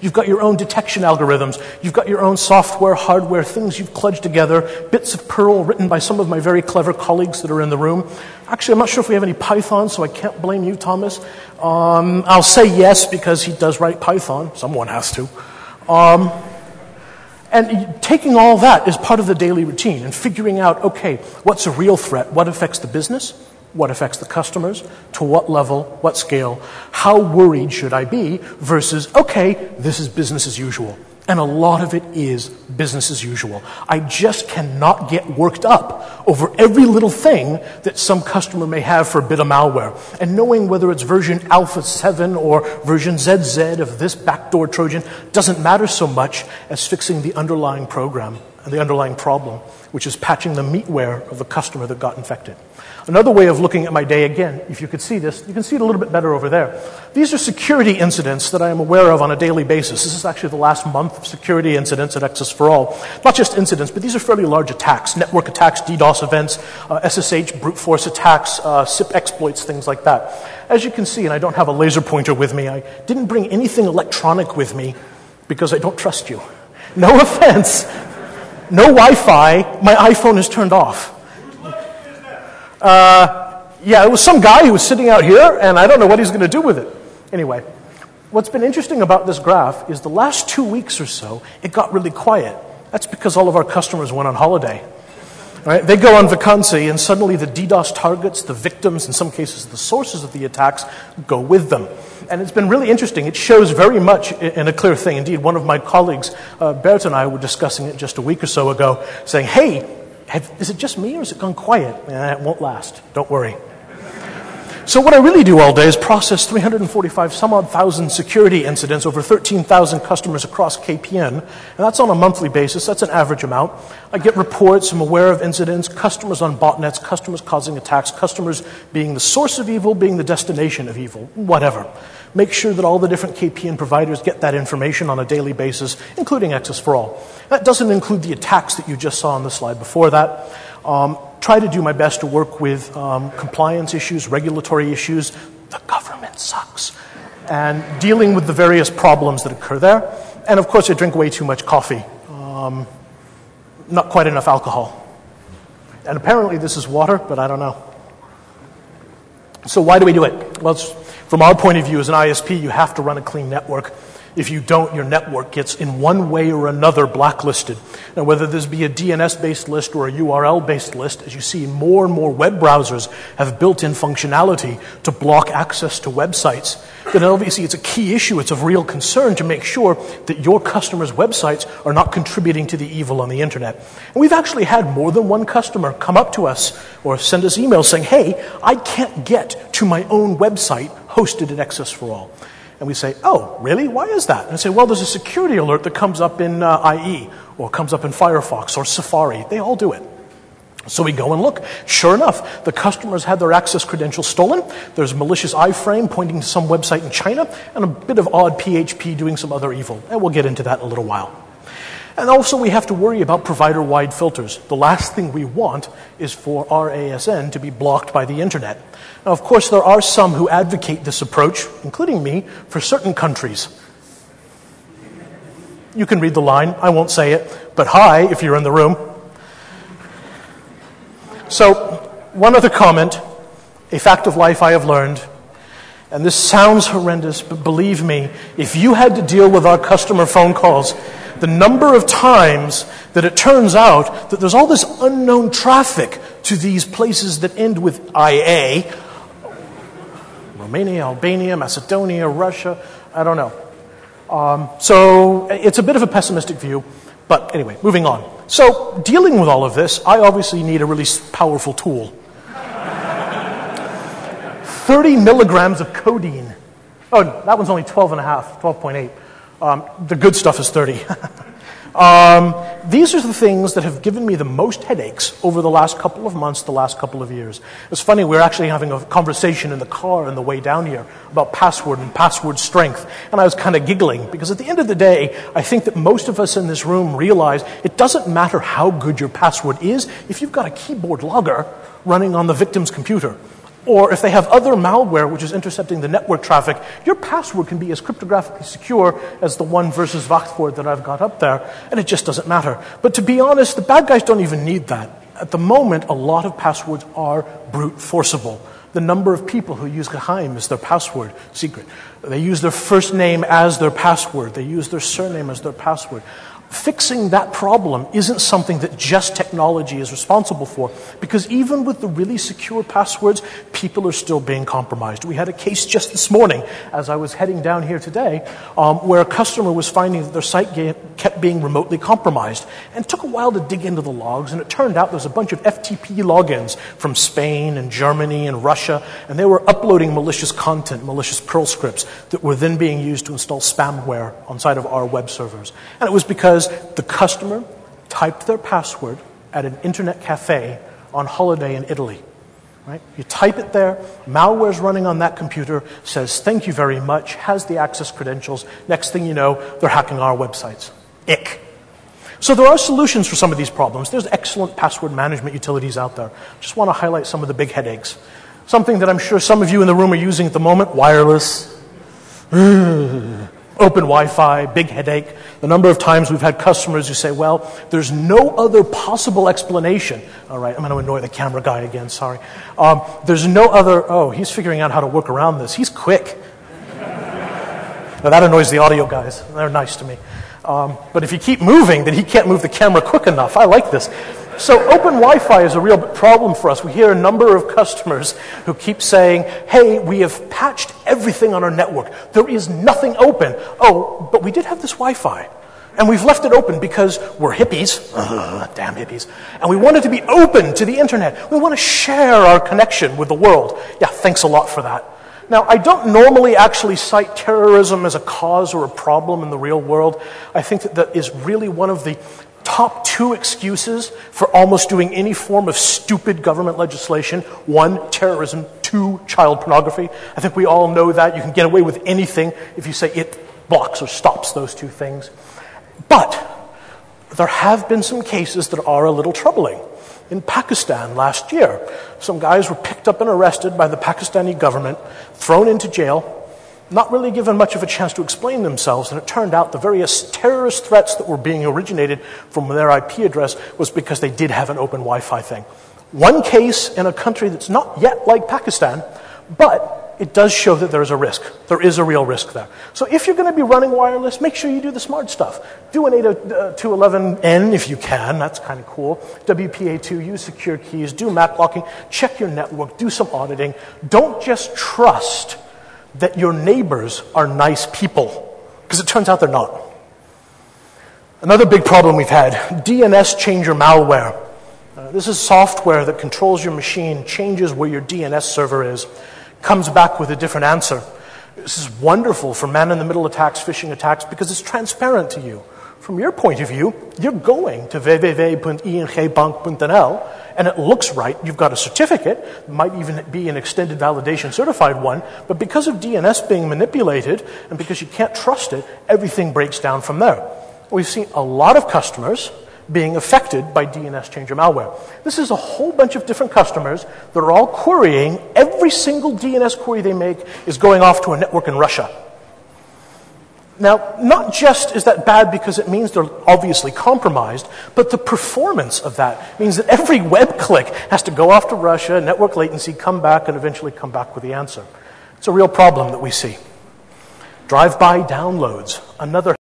You've got your own detection algorithms. You've got your own software, hardware, things you've kludged together, bits of Perl written by some of my very clever colleagues that are in the room. Actually, I'm not sure if we have any Python, so I can't blame you, Thomas. I'll say yes because he does write Python. Someone has to. And taking all that is part of the daily routine and figuring out, okay, what's a real threat? What affects the business? What affects the customers? To what level? What scale? How worried should I be? Versus, okay, this is business as usual. And a lot of it is business as usual. I just cannot get worked up over every little thing that some customer may have for a bit of malware. And knowing whether it's version Alpha 7 or version ZZ of this backdoor Trojan doesn't matter so much as fixing the underlying program and the underlying problem, which is patching the meatware of the customer that got infected. Another way of looking at my day, again, if you could see this, you can see it a little bit better over there. These are security incidents that I am aware of on a daily basis. This is actually the last month of security incidents at Access for All. Not just incidents, but these are fairly large attacks. Network attacks, DDoS events, SSH, brute force attacks, SIP exploits, things like that. As you can see, and I don't have a laser pointer with me, I didn't bring anything electronic with me because I don't trust you. No offense. No Wi-Fi. My iPhone is turned off. Yeah, it was some guy who was sitting out here, and I don't know what he's going to do with it. Anyway, what's been interesting about this graph is the last 2 weeks or so, it got really quiet. That's because all of our customers went on holiday. Right? They go on vacancy, and suddenly the DDoS targets, the victims, in some cases the sources of the attacks, go with them. And it's been really interesting. It shows very much in a clear thing. Indeed, one of my colleagues, Bert and I, were discussing it just a week or so ago, saying, hey, is it just me or has it gone quiet? It won't last. Don't worry. So what I really do all day is process 345 some odd thousand security incidents over 13,000 customers across KPN. And that's on a monthly basis. That's an average amount. I get reports. I'm aware of incidents, customers on botnets, customers causing attacks, customers being the source of evil, being the destination of evil, whatever. Make sure that all the different KPN providers get that information on a daily basis, including Access for All. That doesn't include the attacks that you just saw on the slide before that. Try to do my best to work with compliance issues, regulatory issues. The government sucks. And dealing with the various problems that occur there. And of course, I drink way too much coffee. Not quite enough alcohol. And apparently this is water, but I don't know. So why do we do it? Well, from our point of view as an ISP, you have to run a clean network. If you don't, your network gets in one way or another blacklisted. Now, whether this be a DNS-based list or a URL-based list, as you see, more and more web browsers have built-in functionality to block access to websites. Then obviously it's a key issue. It's of real concern to make sure that your customers' websites are not contributing to the evil on the internet. And we've actually had more than one customer come up to us or send us emails saying, hey, I can't get to my own website hosted at Access for All. And we say, oh, really? Why is that? And I say, well, there's a security alert that comes up in IE, or comes up in Firefox, or Safari. They all do it. So we go and look. Sure enough, the customers had their access credentials stolen. There's a malicious iframe pointing to some website in China, and a bit of odd PHP doing some other evil. And we'll get into that in a little while. And also we have to worry about provider-wide filters. The last thing we want is for our ASN to be blocked by the internet. Now, of course, there are some who advocate this approach, including me, for certain countries. You can read the line. I won't say it. But hi, if you're in the room. So, one other comment. A fact of life I have learned. And this sounds horrendous, but believe me, if you had to deal with our customer phone calls, the number of times that it turns out that there's all this unknown traffic to these places that end with IA, Romania, Albania, Macedonia, Russia, I don't know. So it's a bit of a pessimistic view, but anyway, moving on. So dealing with all of this, I obviously need a really powerful tool. 30 milligrams of codeine. Oh, that one's only 12.5, 12.8. The good stuff is 30. These are the things that have given me the most headaches over the last couple of months, the last couple of years. It's funny, we're actually having a conversation in the car on the way down here about password and password strength. And I was kind of giggling because at the end of the day, I think that most of us in this room realize it doesn't matter how good your password is if you've got a keyboard logger running on the victim's computer. Or if they have other malware which is intercepting the network traffic, your password can be as cryptographically secure as the one versus Wachtwoord that I've got up there, and it just doesn't matter. But to be honest, the bad guys don't even need that. At the moment, a lot of passwords are brute forceable. The number of people who use geheim as their password, secret. They use their first name as their password. They use their surname as their password. Fixing that problem isn't something that just technology is responsible for, because even with the really secure passwords, people are still being compromised. We had a case just this morning, as I was heading down here today, where a customer was finding that their site kept being remotely compromised. And it took a while to dig into the logs, and it turned out there was a bunch of FTP logins from Spain and Germany and Russia, and they were uploading malicious content, malicious Perl scripts, that were then being used to install spamware on side of our web servers. And it was because the customer typed their password at an internet cafe on holiday in Italy. Right? You type it there, malware's running on that computer, says thank you very much, has the access credentials. Next thing you know, they're hacking our websites. Ick. So there are solutions for some of these problems. There's excellent password management utilities out there. Just want to highlight some of the big headaches. Something that I'm sure some of you in the room are using at the moment, wireless. Open Wi-Fi, big headache. The number of times we've had customers who say, well, there's no other possible explanation. All right, I'm going to annoy the camera guy again, sorry. There's no other, oh, he's figuring out how to work around this. He's quick. Now that annoys the audio guys. They're nice to me. But if you keep moving, then he can't move the camera quick enough. I like this. So open Wi-Fi is a real problem for us. We hear a number of customers who keep saying, hey, we have patched everything on our network. There is nothing open. Oh, but we did have this Wi-Fi. And we've left it open because we're hippies. Damn hippies. And we want it to be open to the internet. We want to share our connection with the world. Yeah, thanks a lot for that. Now, I don't normally actually cite terrorism as a cause or a problem in the real world. I think that is really one of the top two excuses for almost doing any form of stupid government legislation. One, terrorism. Two, child pornography. I think we all know that. You can get away with anything if you say it blocks or stops those two things. But there have been some cases that are a little troubling. In Pakistan last year, some guys were picked up and arrested by the Pakistani government, thrown into jail, not really given much of a chance to explain themselves, and it turned out the various terrorist threats that were being originated from their IP address was because they did have an open Wi-Fi thing. One case in a country that's not yet like Pakistan, but it does show that there is a risk. There is a real risk there. So if you're going to be running wireless, make sure you do the smart stuff. Do an 802.11n if you can. That's kind of cool. WPA2, use secure keys, do MAC locking, check your network, do some auditing. Don't just trust that your neighbors are nice people, because it turns out they're not. Another big problem we've had, DNS changer malware. This is software that controls your machine, changes where your DNS server is, comes back with a different answer. This is wonderful for man-in-the-middle attacks, phishing attacks, because it's transparent to you. From your point of view, you're going to www.ingbank.nl, and it looks right. You've got a certificate. It might even be an extended validation certified one. But because of DNS being manipulated, and because you can't trust it, everything breaks down from there. We've seen a lot of customers being affected by DNS changer malware. This is a whole bunch of different customers that are all querying. Every single DNS query they make is going off to a network in Russia. Now, not just is that bad because it means they're obviously compromised, but the performance of that means that every web click has to go off to Russia, network latency, come back, and eventually come back with the answer. It's a real problem that we see. Drive-by downloads, another